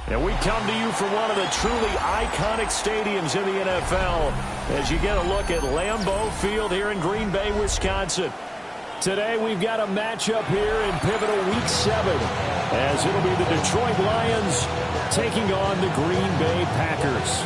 And we come to you from one of the truly iconic stadiums in the NFL as you get a look at Lambeau Field here in Green Bay, Wisconsin. Today we've got a matchup here in pivotal Week 7 as it'll be the Detroit Lions taking on the Green Bay Packers.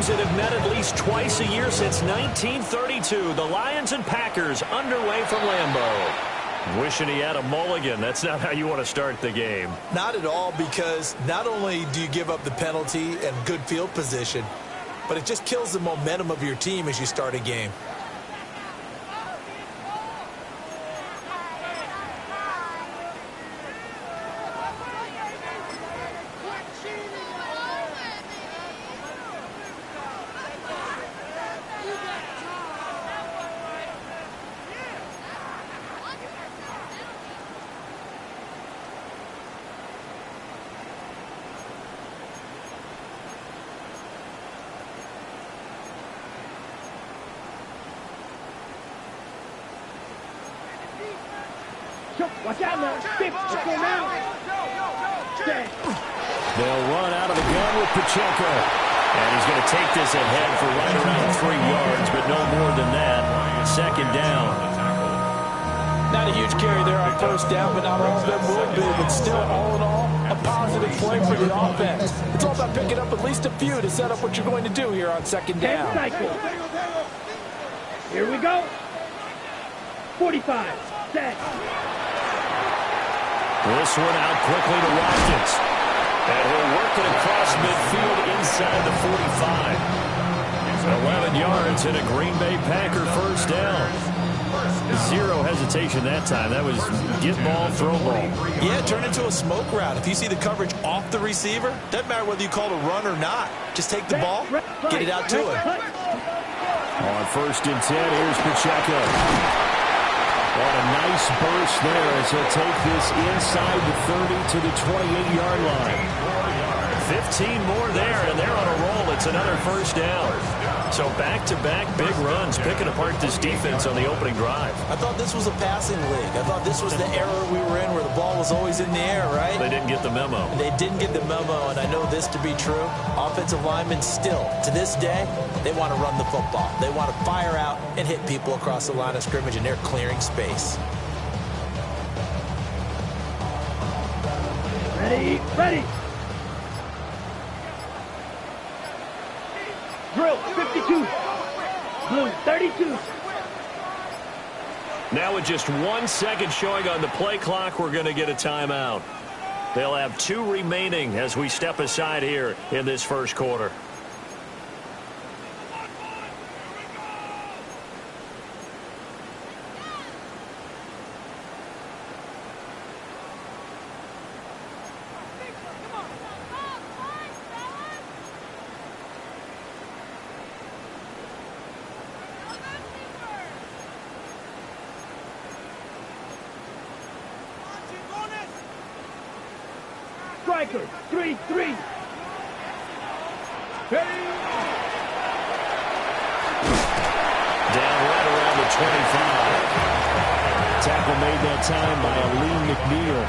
That have met at least twice a year since 1932. The Lions and Packers underway from Lambeau. Wishing he had a mulligan. That's not how you want to start the game. Not at all, because not only do you give up the penalty and good field position, but it just kills the momentum of your team as you start a game. Watch out now. Let's go now. They'll run out of the gun with Pacheco. And he's going to take this ahead for right around 3 yards, but no more than that. Second down. Not a huge carry there on first down, but not all of them will be. But still, all in all, a positive play for the offense. It's all about picking up at least a few to set up what you're going to do here on second down. Here we go. 45. Set. This one out quickly to Watkins. And he'll work it across midfield inside the 45. 11 yards and a Green Bay Packer first down. Zero hesitation that time. That was get ball, throw ball. Yeah, turn into a smoke route. If you see the coverage off the receiver, doesn't matter whether you call it a run or not. Just take the ball, get it out to him. On first and 10, here's Pacheco. What a nice burst there as he'll take this inside the 30 to the 28-yard line. 15 more there, and they're on a roll. It's another first down. So back-to-back big runs, picking apart this defense on the opening drive. I thought this was a passing league. I thought this was the era we were in where the ball was always in the air, right? They didn't get the memo. They didn't get the memo, and I know this to be true. Offensive linemen still, to this day, they want to run the football. They want to fire out and hit people across the line of scrimmage, and they're clearing space. Ready. Drill, 52. Blue, 32. Now with just 1 second showing on the play clock, we're going to get a timeout. They'll have 2 remaining as we step aside here in this first quarter. Striker, 3-3. Ready. Down right around the 25. Tackle made that time by Aleem McNeil.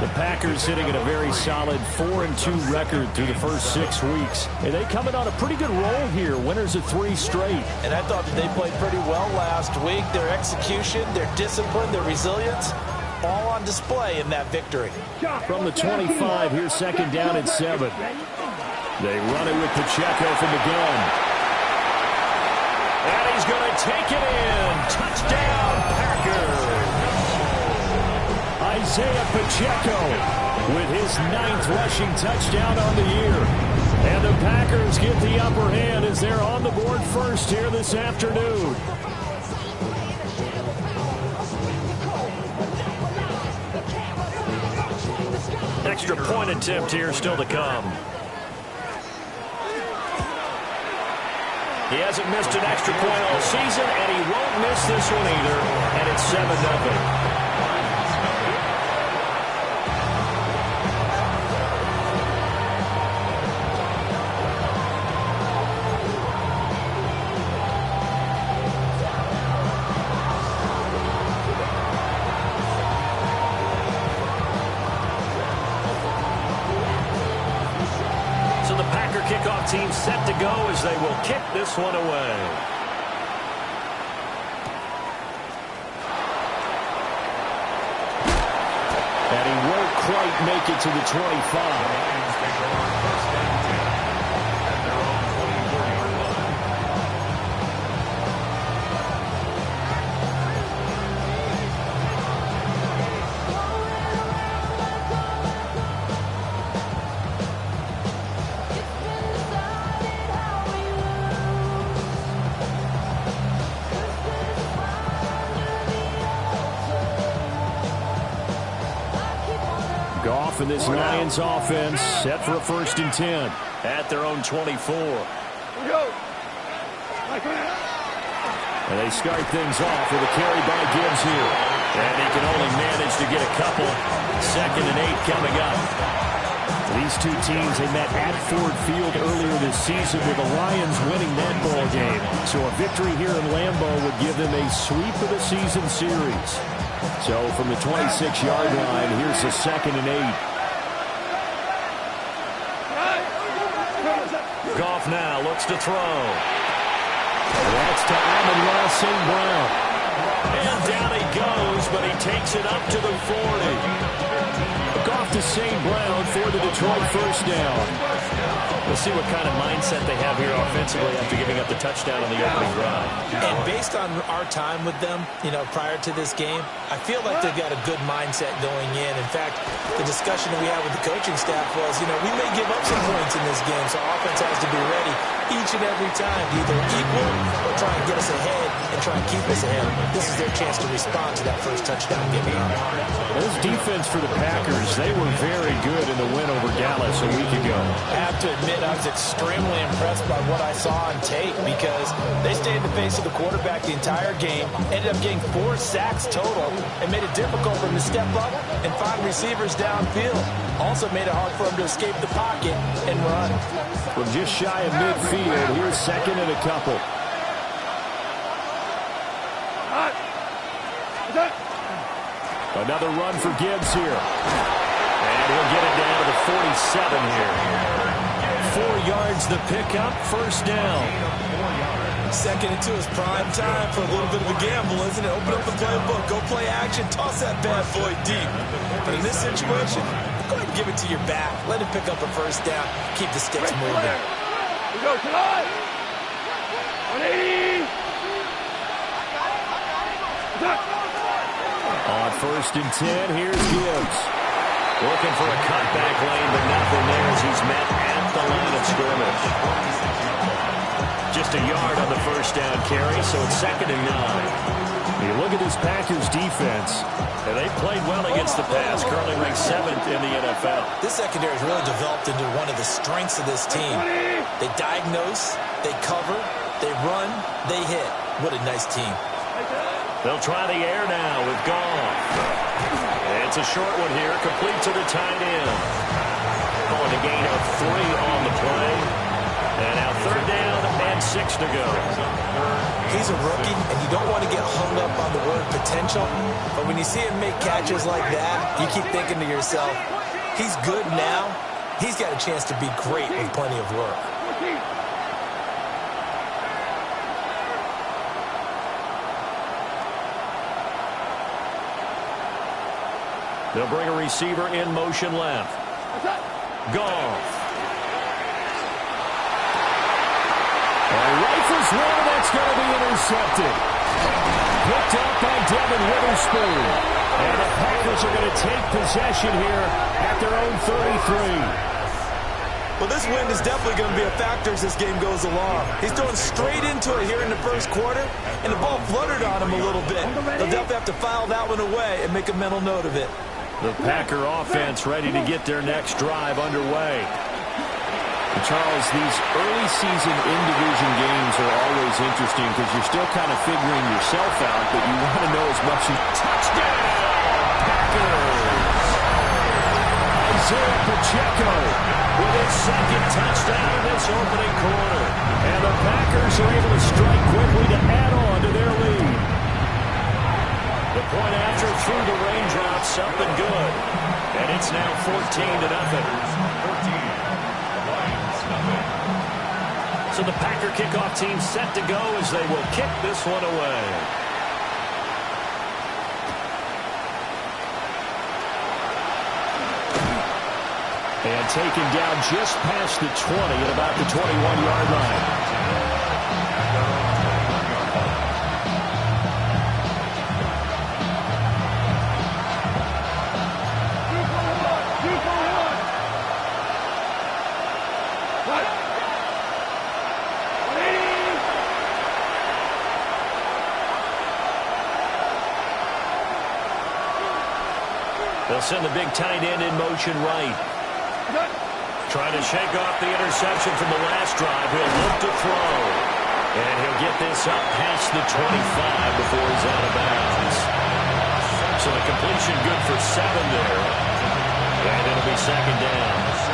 The Packers sitting at a very solid 4-2 record through the first 6 weeks. And they coming on a pretty good roll here. Winners of 3 straight. And I thought that they played pretty well last week. Their execution, their discipline, their resilience, all on display in that victory. From the 25, here's second down and 7. They run it with Pacheco from the gun. And he's going to take it in. Touchdown, Packers. Isaiah Pacheco with his 9th rushing touchdown on the year. And the Packers get the upper hand as they're on the board first here this afternoon. Extra point attempt here still to come. He hasn't missed an extra point all season, and he won't miss this one either, and it's 7-0. Kickoff team set to go as they will kick this one away. And he won't quite make it to the 25. Goff and this Lions offense set for a 1st and 10 at their own 24. And they start things off with a carry by Gibbs here. And he can only manage to get a couple. 2nd and 8 coming up. These two teams, they met at Ford Field earlier this season with the Lions winning that ball game. So a victory here in Lambeau would give them a sweep of the season series. So from the 26-yard line, here's the 2nd and 8. Goff now looks to throw. That's to Amon-Ra St. Brown. And down he goes, but he takes it up to the 40. Goff to St. Brown for the Detroit 1st down. We'll see what kind of mindset they have here offensively after giving up the touchdown on the opening drive. And based on our time with them, prior to this game, I feel like they've got a good mindset going in. In fact, the discussion that we had with the coaching staff was, we may give up some points in this game, so offense has to be ready each and every time to either equal or try and get us ahead and try and keep us ahead. This is their chance to respond to that first touchdown given up. This defense for the Packers, they were very good in the win over Dallas a week ago. I have to admit, I was extremely impressed by what I saw on tape because they stayed in the face of the quarterback the entire game, ended up getting 4 sacks total, and made it difficult for him to step up and find receivers downfield. Also made it hard for him to escape the pocket and run. From just shy of midfield, here's 2nd and a couple. Another run for Gibbs here. And he'll get it down to the 47 here. 4 yards the pickup, 1st down. 2nd and 2 is prime time for a little bit of a gamble, isn't it? Open up the playbook, go play action, toss that bad boy deep. But in this situation, go ahead and give it to your back. Let him pick up a 1st down, keep the sticks moving. We go to line. 180. On 1st and 10, here's Gibbs. Looking for a cutback lane, but nothing there as he's met at the line of scrimmage. Just a yard on the 1st down carry, so it's 2nd and 9. You look at this Packers defense, and they played well against the pass, currently ranked 7th in the NFL. This secondary has really developed into one of the strengths of this team. They diagnose, they cover, they run, they hit. What a nice team. They'll try the air now with Goff. It's a short one here, complete to the tight end. Calling a gain of 3 on the play. And now 3rd down and 6 to go. He's a rookie, and you don't want to get hung up on the word potential. But when you see him make catches like that, you keep thinking to yourself, he's good now. He's got a chance to be great with plenty of work. They'll bring a receiver in motion left. Goff. And rifles one, that's going to be intercepted. Picked up by Devin Witherspoon. And the Packers are going to take possession here at their own 33. Well, this wind is definitely going to be a factor as this game goes along. He's throwing straight into it here in the 1st quarter, and the ball fluttered on him a little bit. They'll definitely have to file that one away and make a mental note of it. The Packer offense ready to get their next drive underway. Charles, these early season in-division games are always interesting because you're still kind of figuring yourself out, but you want to know as much as... Touchdown! Packers! Isaiah Pacheco with his second touchdown in this opening quarter. And the Packers are able to strike quickly to add on to their lead. The point after through the raindrops, something good. And it's now 14-0. So the Packer kickoff team set to go as they will kick this one away. And taken down just past the 20 at about the 21-yard line. They'll send the big tight end in motion right. Trying to shake off the interception from the last drive. He'll look to throw. And he'll get this up past the 25 before he's out of bounds. So the completion good for 7 there. And it'll be second down.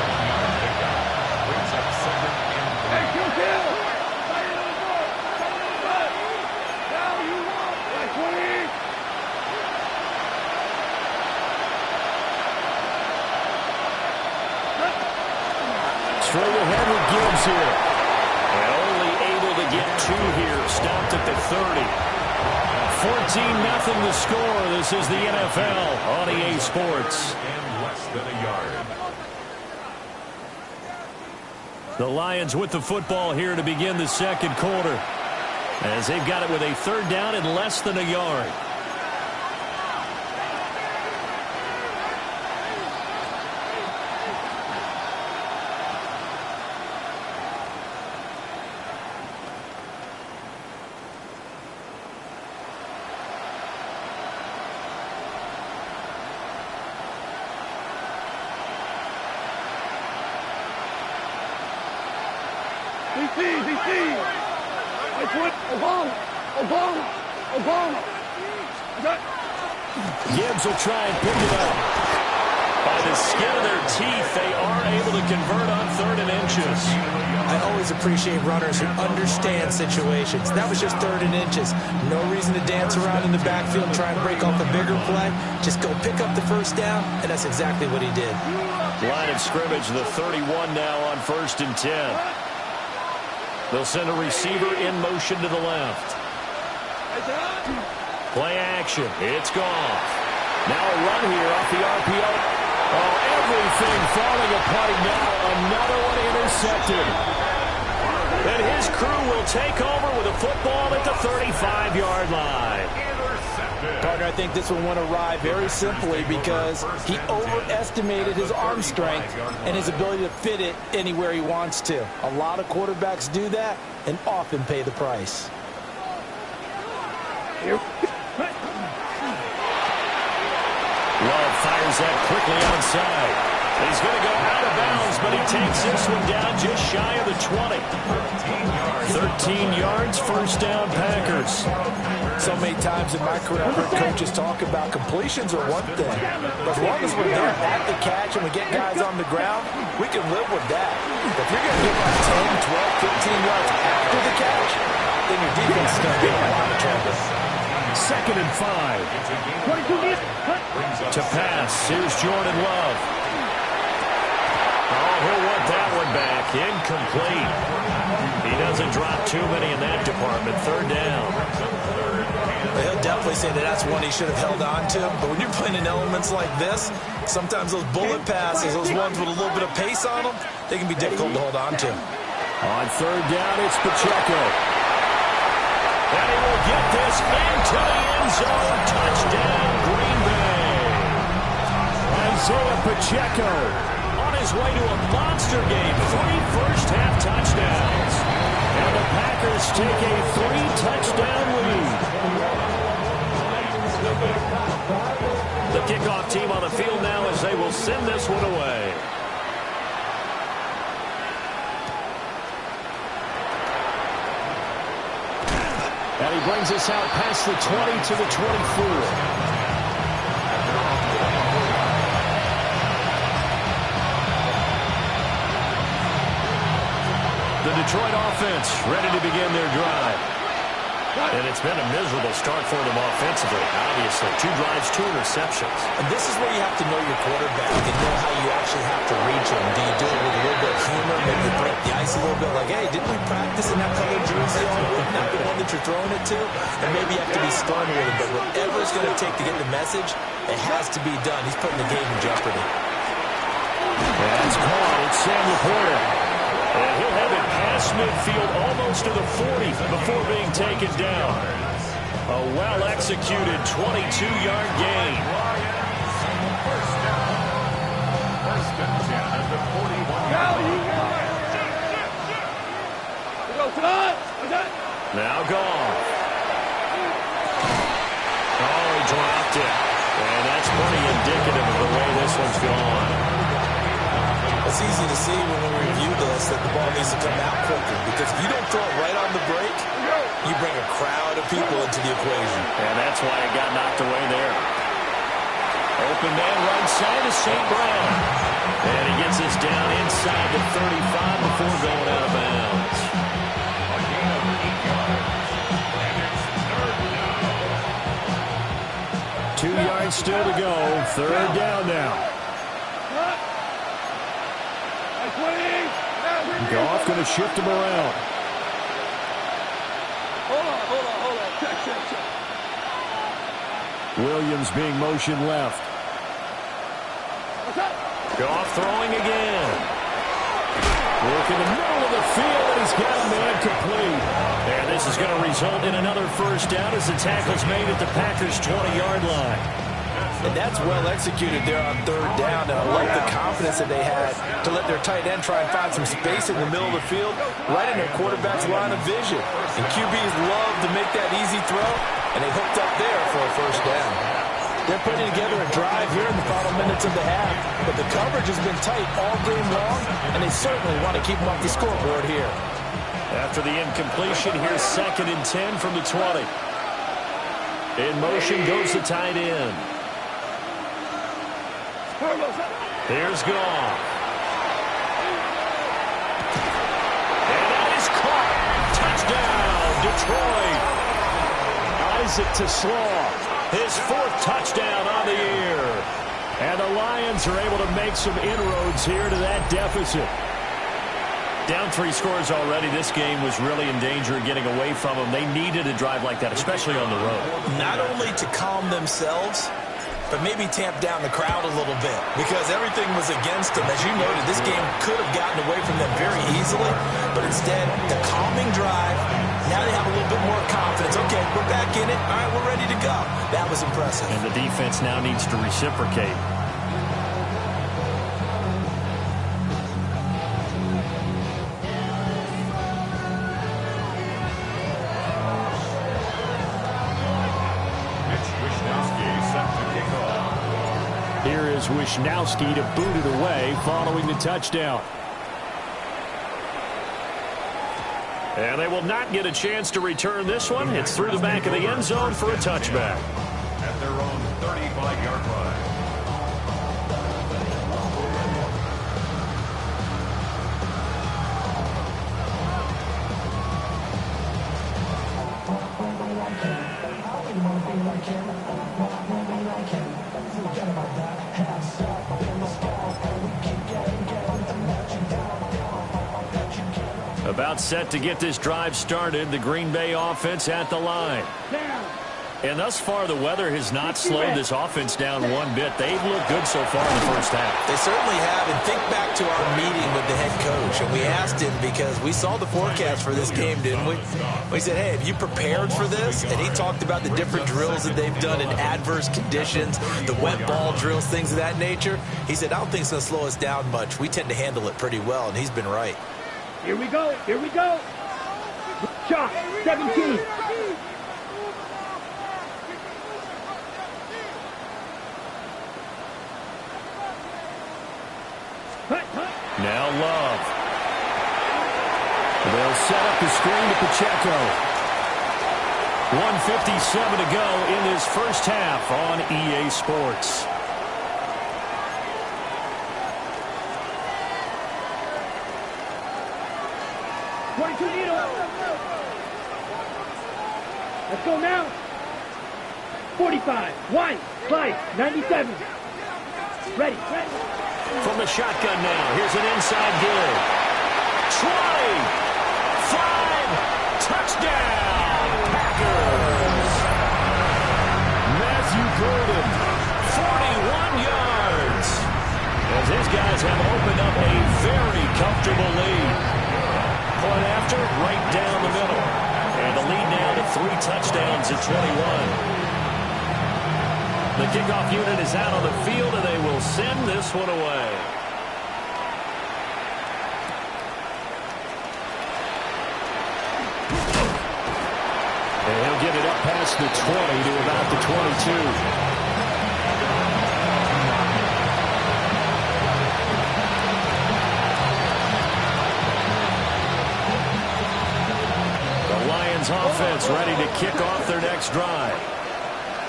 Straight ahead with Gibbs here. And only able to get 2 here. Stopped at the 30. 14-0 the score. This is the NFL on EA Sports. And less than a yard. The Lions with the football here to begin the second quarter. As they've got it with a third down and less than a yard. Gibbs will try and pick it up. By the skin of their teeth, they are able to convert on 3rd and inches. I always appreciate runners who understand situations. That was just 3rd and inches. No reason to dance around in the backfield and try and break off a bigger play. Just go pick up the first down, and that's exactly what he did. Line of scrimmage, the 31 now on 1st and 10. They'll send a receiver in motion to the left. Play action. It's gone. Now a run here off the RPO. Oh, everything falling apart now. Another one intercepted. And his crew will take over with a football at the 35-yard line. Partner, I think this one went awry very simply because he overestimated his arm strength and his ability to fit it anywhere he wants to. A lot of quarterbacks do that and often pay the price. Love fires that quickly outside. He's going to go out of bounds, but he takes this one down just shy of the 20. 13 yards, first down, Packers. So many times in my career, I've heard coaches talk about completions are one thing. But as long as we're there at the catch and we get guys on the ground, we can live with that. If you're going to give up 10, 12, 15 yards after the catch, then your defense is going to be in a lot of trouble. 2nd and 5. To pass, here's Jordan Love. Oh, he'll want that one back. Incomplete. He doesn't drop too many in that department. 3rd down. He'll definitely say that that's one he should have held on to. But when you're playing in elements like this, sometimes those bullet passes, those ones with a little bit of pace on them, they can be difficult to hold on to. On 3rd down, it's Pacheco. And he will get this into the end zone. Touchdown, Green Bay. Isaiah Pacheco on his way to a monster game. 3 first-half touchdowns. And the Packers take a 3-touchdown lead. The kickoff team on the field now as they will send this one away. he brings us out past the 20 to the 24. The Detroit offense ready to begin their drive. And it's been a miserable start for them offensively. Obviously, 2 drives, 2 interceptions. And this is where you have to know your quarterback and know how you actually have to reach him. Do you do it with a little bit of humor, maybe break the ice a little bit, like, hey, didn't we practice in that colored jersey all week, not the one that you're throwing it to? And maybe you have to be stern with him, but whatever it's going to take to get the message, it has to be done. He's putting the game in jeopardy. That's caught. It's Sam Laporta. And he'll have it past midfield almost to the 40 before being taken down. A well-executed 22-yard gain. First and 10 at the 41. Now gone. Oh, he dropped it. And that's pretty indicative of the way this one's gone. It's easy to see when we review this that the ball needs to come out quicker, because if you don't throw it right on the break, you bring a crowd of people into the equation. And that's why it got knocked away there. Open man right side of St. Brown. And he gets us down inside the 35 before going out of bounds. A gain of 8 yards. And it's third down. 2 yards still to go. Third down now. Goff going to shift him around. Hold on. Check. Williams being motioned left. Goff throwing again. Work in the middle of the field, and he's got a man complete. And this is going to result in another first down as the tackle's made at the Packers' 20-yard line. And that's well executed there on third down. And I like the confidence that they had to let their tight end try and find some space in the middle of the field, right in their quarterback's line of vision. And QBs love to make that easy throw, and they hooked up there for a first down. They're putting together a drive here in the final minutes of the half, but the coverage has been tight all game long, and they certainly want to keep them off the scoreboard here. After the incompletion, here's 2nd and 10 from the 20. In motion goes the tight end. Here's Goff. And that is caught. Touchdown, Detroit. Isaac to Slaw. His 4th touchdown on the year. And the Lions are able to make some inroads here to that deficit. Down 3 scores already. This game was really in danger of getting away from them. They needed a drive like that, especially on the road. Not only to calm themselves, but maybe tamp down the crowd a little bit, because everything was against them. As you noted, this game could have gotten away from them very easily, but instead, the calming drive, now they have a little bit more confidence. Okay, we're back in it. All right, we're ready to go. That was impressive. And the defense now needs to reciprocate. Here is Wishnowski to boot it away following the touchdown. And they will not get a chance to return this one. It's through the back of the end zone for a touchback. At their own 35-yard line. About set to get this drive started, the Green Bay offense at the line. And thus far, the weather has not slowed this offense down one bit. They've looked good so far in the first half. They certainly have. And think back to our meeting with the head coach. And we asked him, because we saw the forecast for this game, didn't we? We said, hey, have you prepared for this? And he talked about the different drills that they've done in adverse conditions, the wet ball drills, things of that nature. He said, I don't think it's going to slow us down much. We tend to handle it pretty well, and he's been right. Here we go. Shot, 17. Now Love. They'll set up the screen to Pacheco. 1:57 to go in this first half on EA Sports. Let's go now. 45. Wide. Slice. 97. Ready. From the shotgun now. Here's an inside give. 20. 5. Touchdown. Packers. Matthew Golden. 41 yards. As his guys have opened up a very comfortable lead. Point after, right down the middle. And the lead now to 3 touchdowns at 21. The kickoff unit is out on the field, and they will send this one away. And he'll get it up past the 20 to about the 22. Offense ready to kick off their next drive.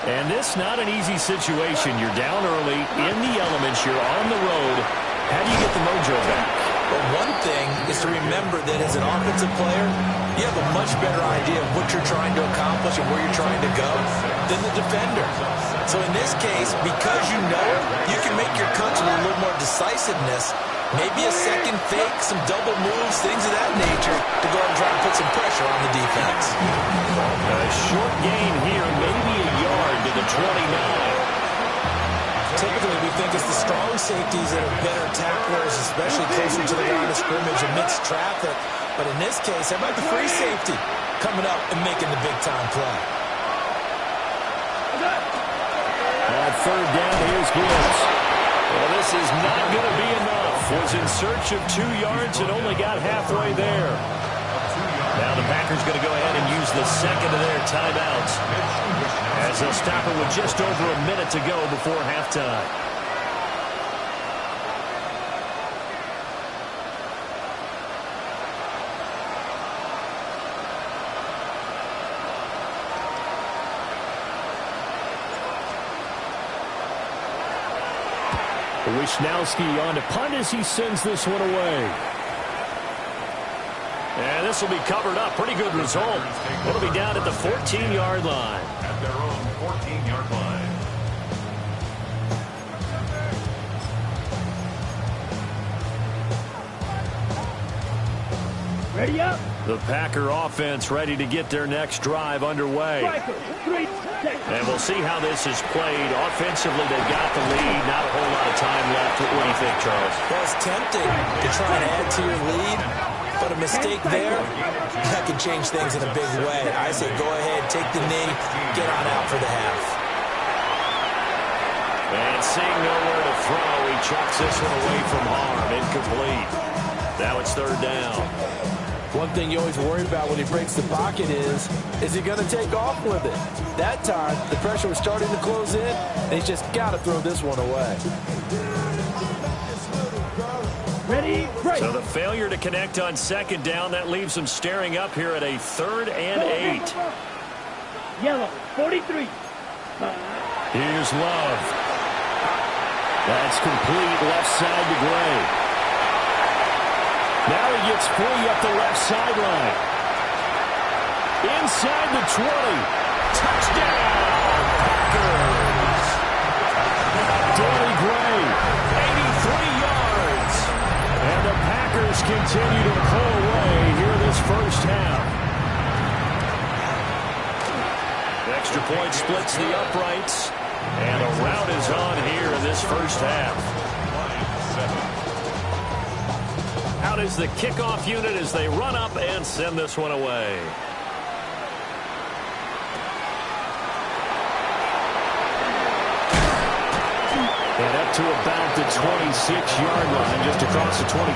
And this not an easy situation. You're down early, in the elements, you're on the road. How do you get the mojo back? Well, one thing is to remember that as an offensive player, you have a much better idea of what you're trying to accomplish and where you're trying to go than the defender. So in this case, because you know it, you can make your cuts with a little more decisiveness. Maybe a second fake, some double moves, things of that nature to go ahead and try and put some pressure on the defense. A short gain here, maybe a yard to the 29. Typically, we think it's the strong safeties that are better tacklers, especially closer to the line of scrimmage amidst traffic. But in this case, how about the free safety coming up and making the big-time play? On third down, here's Gibbs. Well, this is not going to be enough. Was in search of 2 yards and only got halfway there. Now the Packers going to go ahead and use the second of their timeouts as they'll stop it with just over a minute to go before halftime. Wisnowski on to punt as he sends this one away. And this will be covered up. Pretty good result. It'll be down at the 14-yard line. At their own 14-yard line. Ready up. The Packer offense ready to get their next drive underway. And we'll see how this is played. Offensively, they've got the lead. Not a whole lot of time left. What do you think, Charles? Well, it's tempting to try and add to your lead, but a mistake there, that can change things in a big way. I say go ahead, take the knee, get on out for the half. And seeing nowhere to throw, he chucks this one away from harm. Incomplete. Now it's third down. One thing you always worry about when he breaks the pocket is he going to take off with it? That time, the pressure was starting to close in, and he's just got to throw this one away. Ready, break. So the failure to connect on second down, that leaves them staring up here at a 3rd and 8. Yellow, 43. Here's Love. That's complete left side to Gray. Now he gets free up the left sideline. Inside the 20. Touchdown, Packers. Danny Gray, 83 yards. And the Packers continue to pull away here this first half. Extra point splits the uprights. And a rout is on here in this first half. Out is the kickoff unit as they run up and send this one away. And up to about the 26-yard line, just across the 25.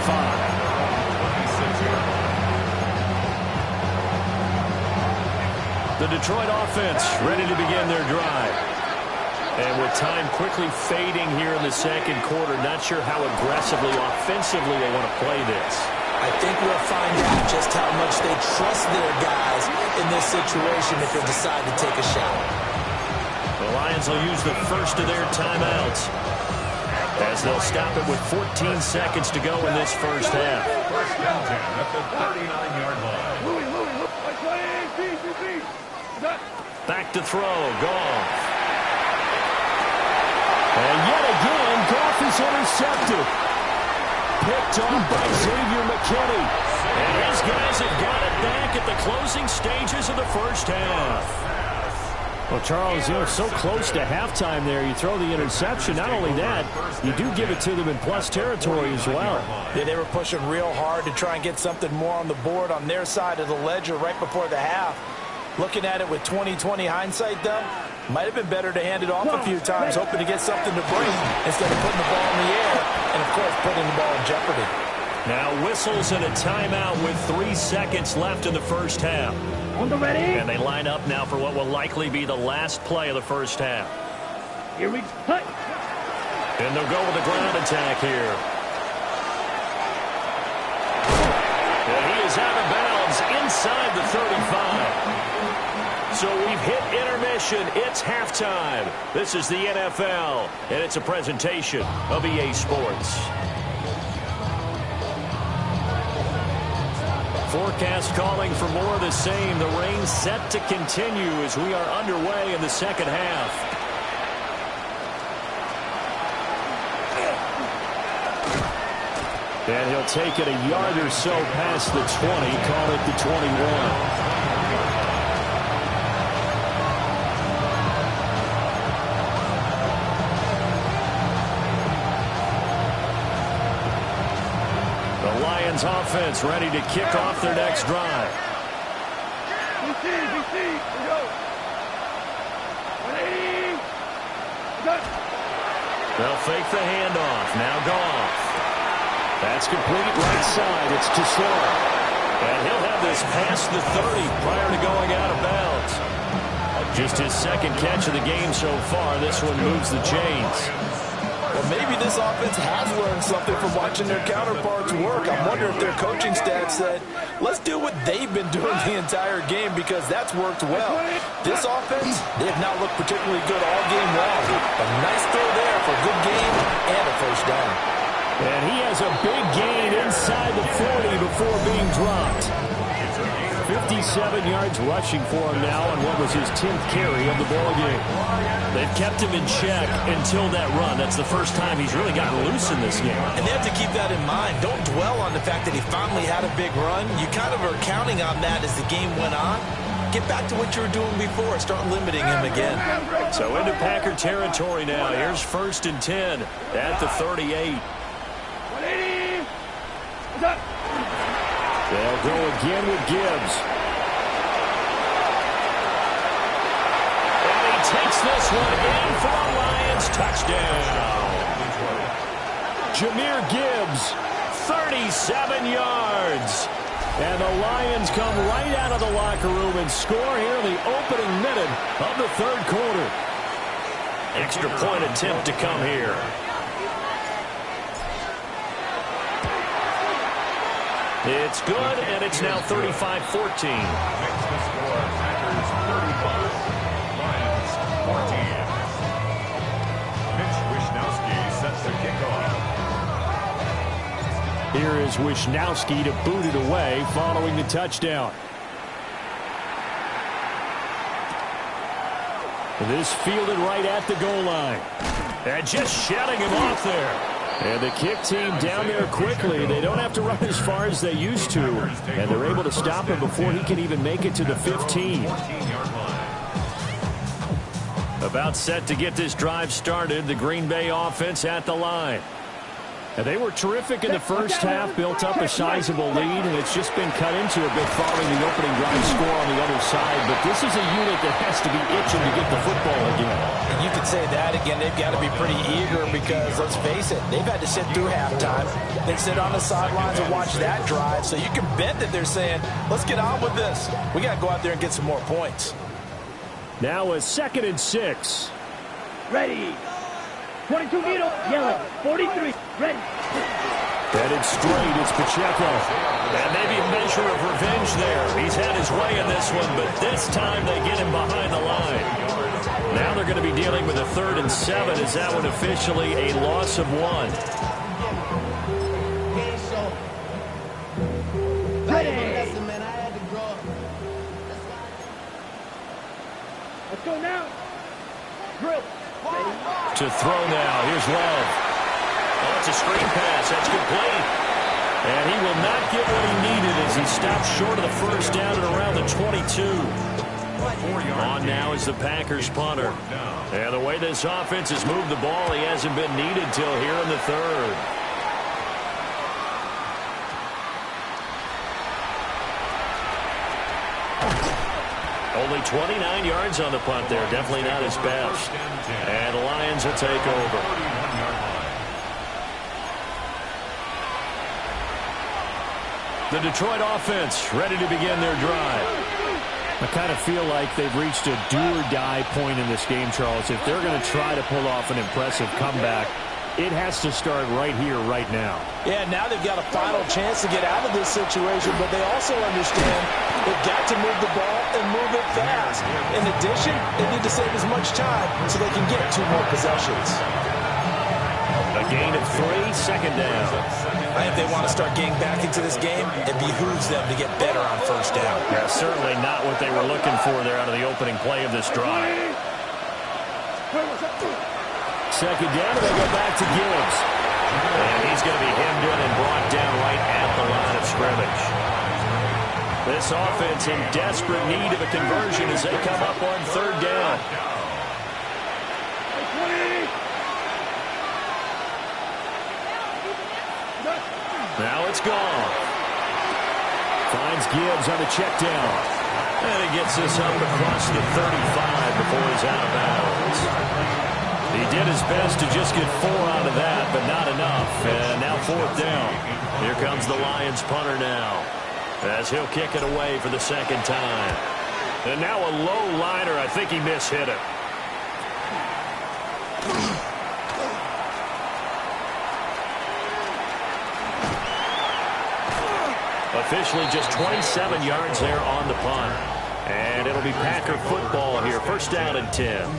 The Detroit offense ready to begin their drive. And with time quickly fading here in the second quarter, not sure how aggressively, offensively they want to play this. I think we'll find out just how much they trust their guys in this situation if they decide to take a shot. The Lions will use the first of their timeouts as they'll stop it with 14 seconds to go in this first half. First down 10 at the 39-yard line. Back to throw. Goff. And yet again, Goff is intercepted. Picked off by Xavier McKinney. And his guys have got it back at the closing stages of the first half. Well, Charles, so close to halftime there. You throw the interception. Not only that, you do give it to them in plus territory as well. Yeah, they were pushing real hard to try and get something more on the board on their side of the ledger right before the half. Looking at it with 20/20 hindsight, though, might have been better to hand it off a few times, hoping to get something to bring instead of putting the ball in the air and, of course, putting the ball in jeopardy. Now whistles and a timeout with 3 seconds left in the first half. And they line up now for what will likely be the last play of the first half. Here we go. And they'll go with a ground attack here. And he is out of bounds inside the 35. So we've hit intermission. It's halftime. This is the NFL, and it's a presentation of EA Sports. Forecast calling for more of the same. The rain set to continue as we are underway in the second half. And he'll take it a yard or so past the 20, call it the 21. Offense ready to kick off their next drive. They'll fake the handoff. Now Goff. That's complete right side. It's to Slow. And he'll have this past the 30 prior to going out of bounds. Just his second catch of the game so far. This one moves the chains. Well, maybe this offense has learned something from watching their counterparts work. I'm wondering if their coaching staff said, let's do what they've been doing the entire game because that's worked well. This offense, they have not looked particularly good all game long. A nice throw there for a good game and a first down. And he has a big gain inside the 40 before being dropped. 57 yards rushing for him now on what was his 10th carry of the ballgame. They've kept him in check until that run. That's the first time he's really gotten loose in this game. And they have to keep that in mind. Don't dwell on the fact that he finally had a big run. You kind of are counting on that as the game went on. Get back to what you were doing before. Start limiting him again. So into Packer territory now. Here's 1st and 10 at the 38. They'll go again with Gibbs. And he takes this one in for a Lions touchdown. Jahmyr Gibbs, 37 yards. And the Lions come right out of the locker room and score here in the opening minute of the third quarter. Extra point attempt to come here. It's good, and it's now 35-14. Makes the score Packers 35, Lions 14. Mitch Wishnowsky sets the kickoff. Here is Wishnowsky to boot it away following the touchdown. This fielded right at the goal line. And just shutting him off there. And the kick team down there quickly. They don't have to run as far as they used to. And they're able to stop him before he can even make it to the 15. About set to get this drive started. The Green Bay offense at the line. And they were terrific in the first half, built up a sizable lead, and it's just been cut into a bit following the opening drive score on the other side. But this is a unit that has to be itching to get the football again. And you could say that again. They've got to be pretty eager because, let's face it, they've had to sit through halftime, then sit on the sidelines and watch that drive. So you can bet that they're saying, let's get on with this. We got to go out there and get some more points. Now a 2nd and 6. Ready. 22 middle, yellow, 43, ready. And Headed straight, it's Pacheco. And maybe a measure of revenge there. He's had his way in this one, but this time they get him behind the line. Now they're going to be dealing with a 3rd and 7. Is that one officially a loss of 1? Let's go now. Drill. To throw now. Here's Love. Oh, it's a screen pass. That's complete. And he will not get what he needed as he stopped short of the first down at around the 22. On now is the Packers punter. And the way this offense has moved the ball, he hasn't been needed till here in the 3rd. Only 29 yards on the punt there. Definitely not his best. And the Lions will take over. The Detroit offense ready to begin their drive. I kind of feel like they've reached a do-or-die point in this game, Charles. If they're going to try to pull off an impressive comeback, it has to start right here, right now. Yeah, now they've got a final chance to get out of this situation, but they also understand they've got to move the ball and move it fast. In addition, they need to save as much time so they can get 2 more possessions. A gain of 3, 2nd down. If they want to start getting back into this game, it behooves them to get better on 1st down. Yeah, certainly not what they were looking for there out of the opening play of this drive. 2nd down, and they go back to Gibbs. And he's going to be hemmed in and brought down right at the line of scrimmage. This offense in desperate need of a conversion as they come up on 3rd down. Now it's gone. Finds Gibbs on the check down. And he gets this up across the 35 before he's out of bounds. He did his best to just get 4 out of that, but not enough. And now 4th down. Here comes the Lions punter now, as he'll kick it away for the 2nd time. And now a low liner. I think he mishit it. Officially just 27 yards there on the punt. And it'll be Packer football here. 1st down and 10. And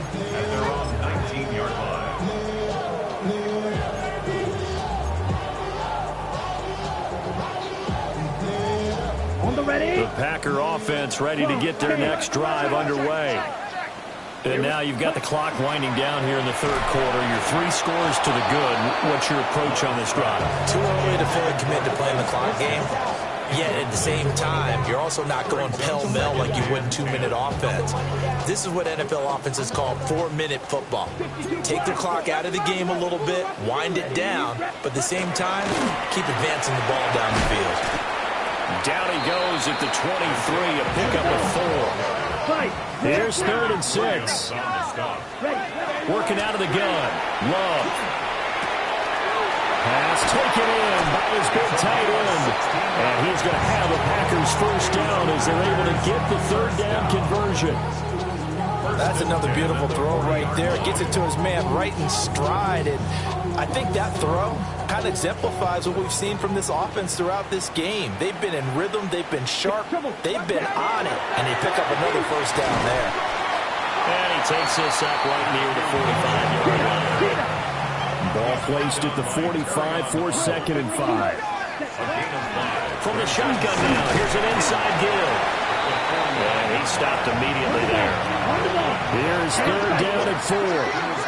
they're on 19-yard line. On the ready. The Packer offense ready to get their next drive underway. And now you've got the clock winding down here in the 3rd quarter. You're 3 scores to the good. What's your approach on this drive? Too early to fully commit to playing the clock game. Yet at the same time, you're also not going pell-mell like you would in 2-minute offense. This is what NFL offenses call 4-minute football. Take the clock out of the game a little bit, wind it down, but at the same time, keep advancing the ball down the field. Down he goes at the 23, a pickup of 4. Here's 3rd and 6. Working out of the gun. Love. Pass taken in by his big tight end. And he's going to have the Packers 1st down as they're able to get the 3rd down conversion. That's another beautiful throw right there. Gets it to his man right in stride. And I think that throw kind of exemplifies what we've seen from this offense throughout this game. They've been in rhythm. They've been sharp. They've been on it. And they pick up another 1st down there. And he takes this up right near the 45-yard line. Ball placed at the 45 for 2nd and 5. From the shotgun now, here's an inside give. And he stopped immediately there. Here's 3rd down and 4.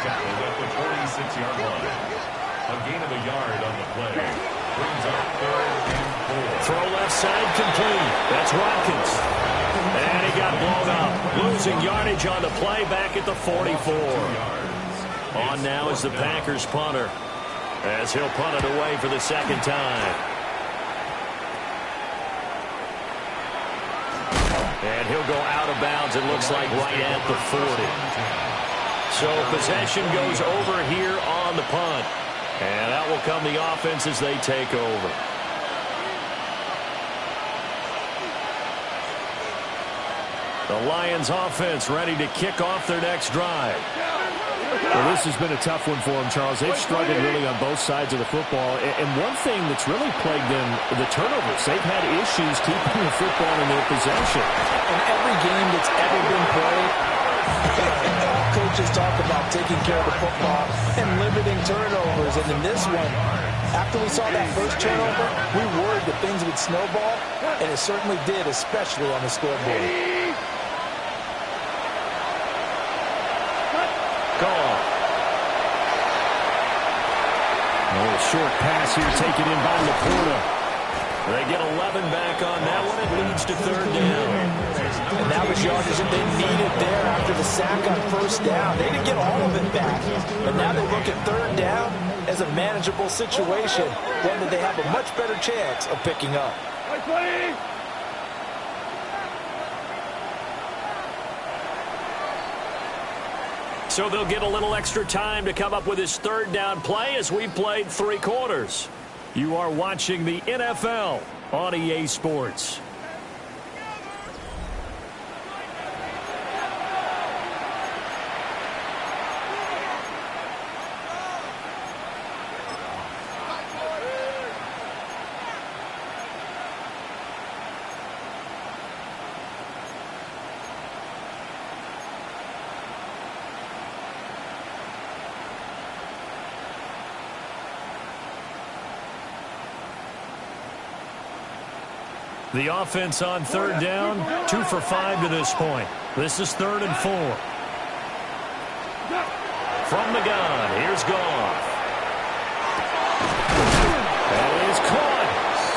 Tackled at the 46-yard line. A gain of a yard on the play. Brings up 3rd and 4. Throw left side complete. That's Watkins. And he got blown up. Losing yardage on the play back at the 44. On now is the Packers punter, as he'll punt it away for the 2nd time. And he'll go out of bounds, it looks like, right at the 40. So possession goes over here on the punt. And out will come the offense as they take over. The Lions offense ready to kick off their next drive. Well, this has been a tough one for them, Charles. They've struggled really on both sides of the football. And one thing that's really plagued them, the turnovers. They've had issues keeping the football in their possession. In every game that's ever been played, all coaches talk about taking care of the football and limiting turnovers. And in this one, after we saw that first turnover, we worried that things would snowball, and it certainly did, especially on the scoreboard. Goal. A short pass here taken in by Laporta. They get 11 back on that one. It leads to third down. And that was yardage that they needed there after the sack on first down. They didn't get all of it back, but now they look at third down as a manageable situation, one that they have a much better chance of picking up. So they'll get a little extra time to come up with his third down play as we played 3 quarters. You are watching the NFL on EA Sports. The offense on third down, 2 for 5 to this point. This is 3rd and 4. From the gun, here's Goff. That is caught.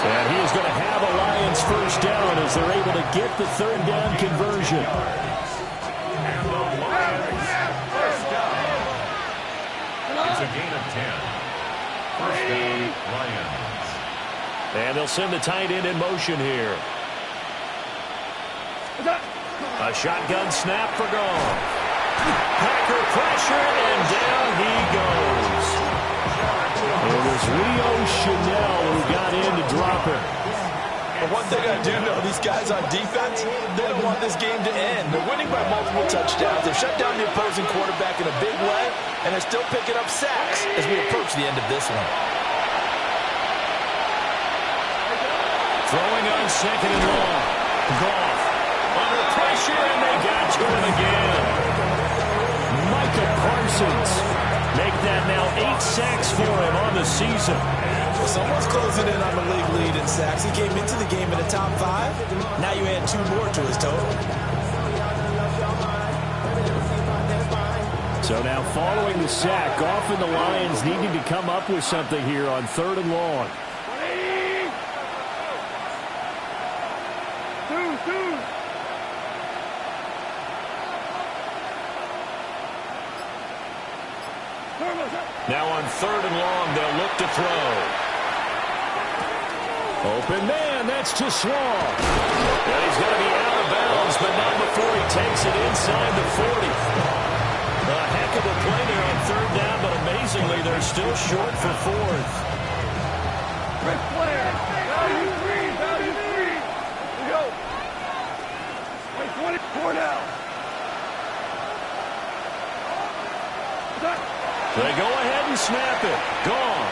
And he is going to have a Lions first down as they're able to get the third down conversion. It's a gain of 10. First down, Lions. And they'll send the tight end in motion here. A shotgun snap for Goff. Packer pressure, and down he goes. It was Rio Chanel who got in to drop it. But one thing I do know, these guys on defense, they don't want this game to end. They're winning by multiple touchdowns. They've shut down the opposing quarterback in a big way, and they're still picking up sacks as we approach the end of this one. Throwing on 2nd and long. Goff under pressure, and they got to him again. Micah Parsons make that now 8 sacks for him on the season. Someone's closing in on the league lead in sacks. He came into the game in the top 5. Now you add 2 more to his total. So now following the sack, Goff and the Lions needing to come up with something here on 3rd and long. Now on 3rd and long, they'll look to throw. Open man, that's too small. And he's going to be out of bounds, but not before he takes it inside the 40. A heck of a play there on 3rd down, but amazingly, they're still short for 4th. Rick Flair, value 3, value 3. Here we go. Wait, 24 now. They go ahead and snap it. Gone.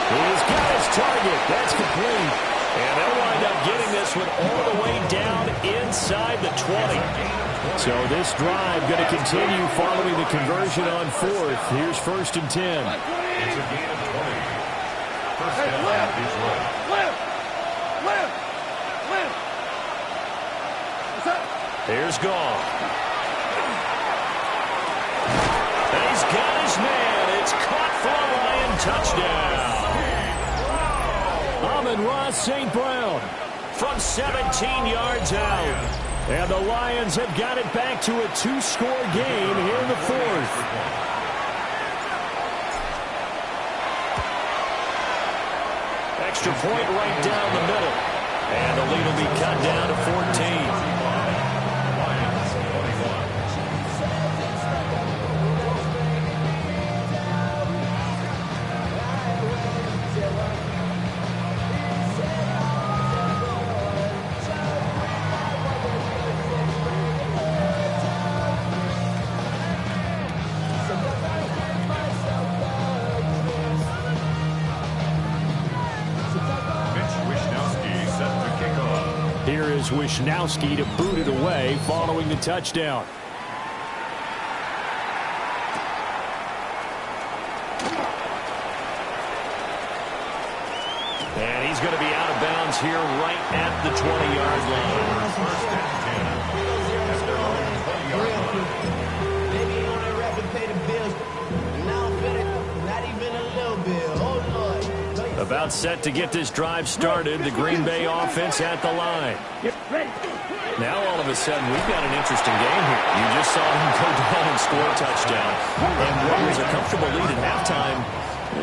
He's got his target. That's complete. And they'll wind up getting this one all the way down inside the 20. So this drive going to continue following the conversion on 4th. Here's 1st and 10. It's a gain of 20. First down is left. Here's Goff. And he's got his man. It's caught for a Lion touchdown. Amon-Ra St. Brown From 17 yards out. And the Lions have got it back to a 2-score game here in the 4th. Extra point right down the middle. And the lead will be cut down to 14. is Wisnowski to boot it away following the touchdown. And he's going to be out of bounds here right at the 20-yard line. Maybe he only rap and pay the bills. Now not even a little bit. Oh, Lord. About set to get this drive started. The Green Bay offense at the line. Now all of a sudden we've got an interesting game here. You just saw him go down and score a touchdown. And what was a comfortable lead at halftime,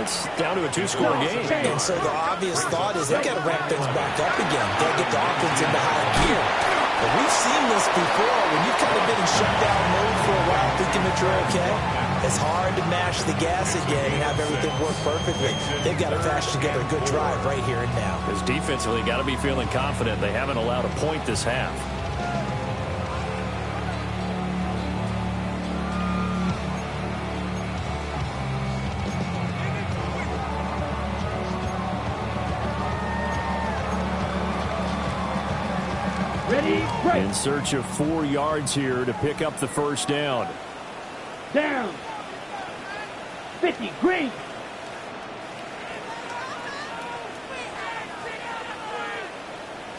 it's down to a two-score game. And so the obvious thought is they've got to ramp things back up again. They'll get the offense into high gear. But we've seen this before. When you've kind of been in shutdown mode for a while thinking that you're okay, it's hard to mash the gas again and have everything work perfectly. They've got to patch together a good drive right here and now. Because defensively, got to be feeling confident. They haven't allowed a point this half. In search of 4 yards here to pick up the first down. Down. 50, green.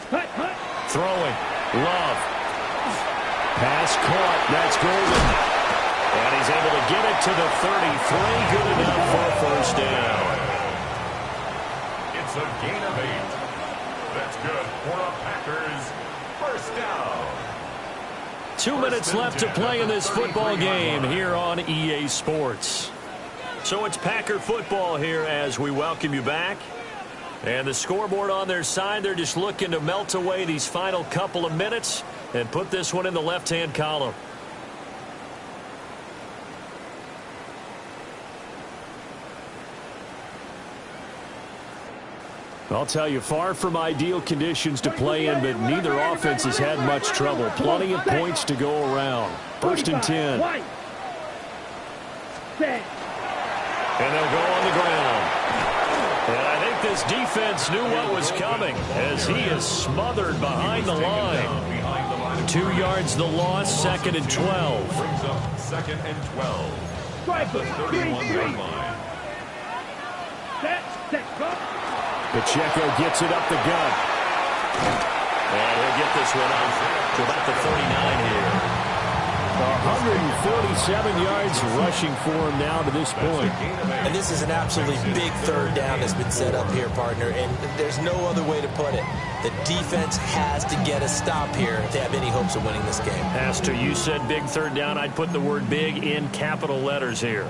Hut. Throwing. Love. Pass caught. That's Golden. And he's able to get it to the 33. Good enough for a first down. It's a gain of 8. That's good for a Packers first down. 2 minutes left to play in this football game here on EA Sports. So it's Packer football here as we welcome you back. And the scoreboard on their side, they're just looking to melt away these final couple of minutes and put this one in the left-hand column. I'll tell you, far from ideal conditions to play in, but neither offense has had much trouble. Plenty of points to go around. First and 10. And they'll go on the ground. And I think this defense knew what was coming as he is smothered behind the line. 2 yards the loss, 2nd and 12. Brings up 2nd and 12. The 31-yard line. Pacheco gets it up the gut. And he'll get this one up to about the 39 here. 147 yards rushing for him now to this point. And this is an absolutely big third down that's been set up here, partner, and there's no other way to put it. The defense has to get a stop here if they have any hopes of winning this game. Pastor, you said big third down. I'd put the word big in capital letters here.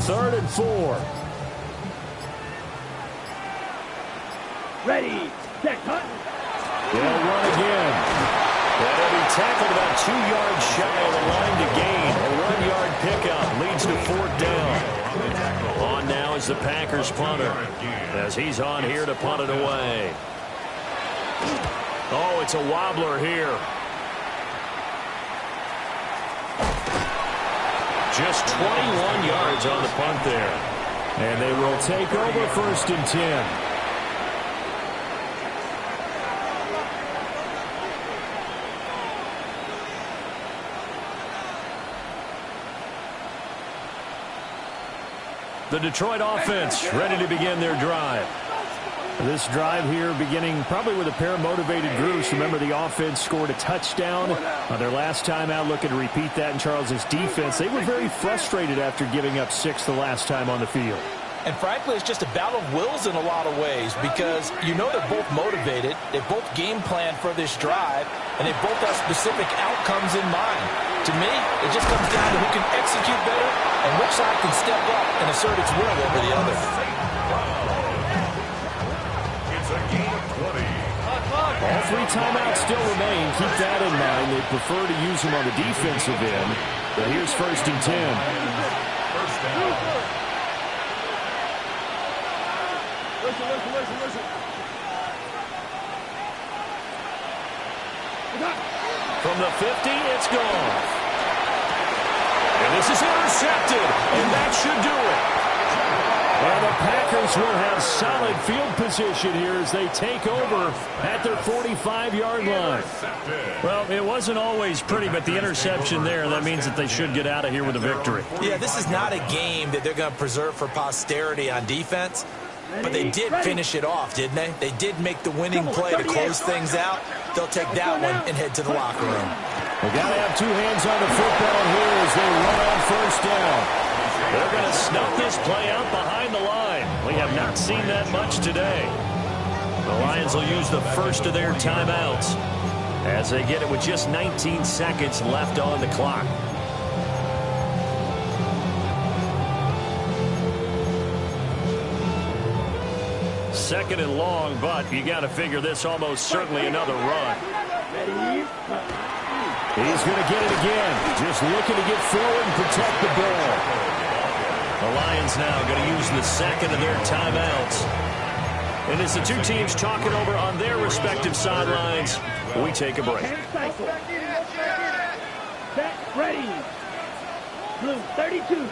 Third and 4. Ready, set, cut. They'll run again. And he'll be tackled about 2 yards shy of the line to gain. A 1-yard pickup leads to 4th down. On now is the Packers punter as he's on here to punt it away. Oh, it's a wobbler here. Just 21 yards on the punt there. And they will take over first and 10. The Detroit offense ready to begin their drive. This drive here beginning probably with a pair of motivated groups. Remember, the offense scored a touchdown on their last time out, looking to repeat that in Charles's defense. They were very frustrated after giving up 6 the last time on the field. And frankly, it's just a battle of wills in a lot of ways because you know they're both motivated, they both game plan for this drive, and they both have specific outcomes in mind. To me, it just comes down to who can execute better and which side can step up and assert its will over the other. It's a gain of 20. All 3 timeouts still remain. Keep that in mind. They prefer to use them on the defensive end. But here's first and 10. First down. Listen. From the 50, it's gone. And this is intercepted, and that should do it. And the Packers will have solid field position here as they take over at their 45-yard line. Well, it wasn't always pretty, but the interception there, that means that they should get out of here with a victory. Yeah, this is not a game that they're going to preserve for posterity on defense, but they did finish it off, didn't they? They did make the winning play to close things out. They'll take that one and head to the locker room. They got to have two hands on the football here as they run on first down. They're going to snuff this play out behind the line. We have not seen that much today. The Lions will use the first of their timeouts as they get it with just 19 seconds left on the clock. Second and long, but you got to figure this almost certainly another run. He's going to get it again. Just looking to get forward and protect the ball. The Lions now going to use the second of their timeouts. And as the two teams talk it over on their respective sidelines, we take a break. Set, ready. Blue, 32.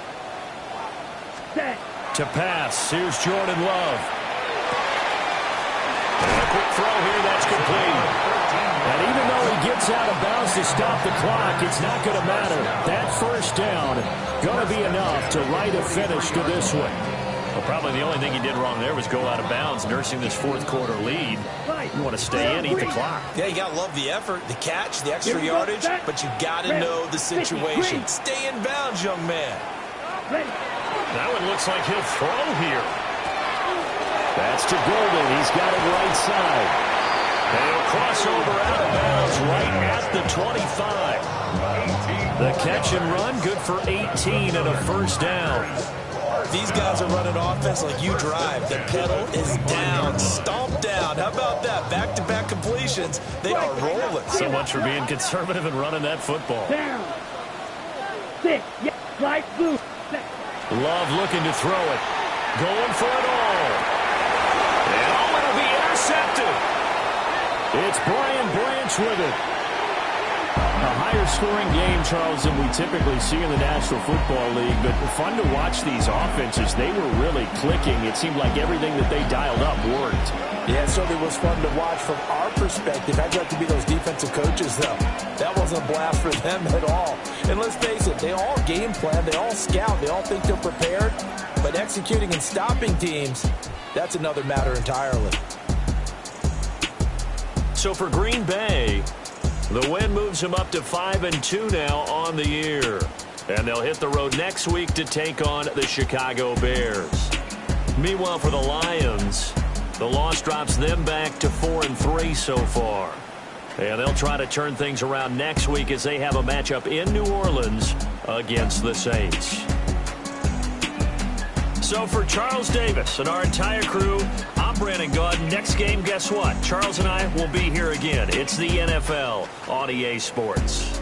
Set. To pass, here's Jordan Love. And a quick throw here, that's complete. And even though he gets out of bounds to stop the clock, it's not going to matter. That first down going to be enough to write a finish to this one. Well, probably the only thing he did wrong there was go out of bounds, nursing this fourth quarter lead. You want to stay in, eat the clock. Yeah, you got to love the effort, the catch, the extra yardage, but you got to know the situation. Stay in bounds, young man. That one looks like he'll throw here. That's to Golden. He's got it right side. And he'll cross over out of bounds right at the 25. The catch and run, good for 18 and a first down. These guys are running offense like you drive. The pedal is down, stomped down. How about that? Back-to-back completions. They are rolling. So much for being conservative and running that football. Down. 6. Yeah, right, blue. Love looking to throw it. Going for it all. And it'll be intercepted. It's Brian Branch with it. A higher scoring game, Charles, than we typically see in the National Football League, but fun to watch these offenses. They were really clicking. It seemed like everything that they dialed up worked. Yeah, it certainly was fun to watch from our perspective. I'd like to be those defensive coaches, though. That wasn't a blast for them at all. And let's face it, they all game plan, they all scout, they all think they're prepared, but executing and stopping teams, that's another matter entirely. So for Green Bay, the win moves them up to 5-2 now on the year. And they'll hit the road next week to take on the Chicago Bears. Meanwhile, for the Lions, the loss drops them back to 4-3 so far. And they'll try to turn things around next week as they have a matchup in New Orleans against the Saints. So for Charles Davis and our entire crew, I'm Brandon Gaudin. Next game, guess what? Charles and I will be here again. It's the NFL on EA Sports.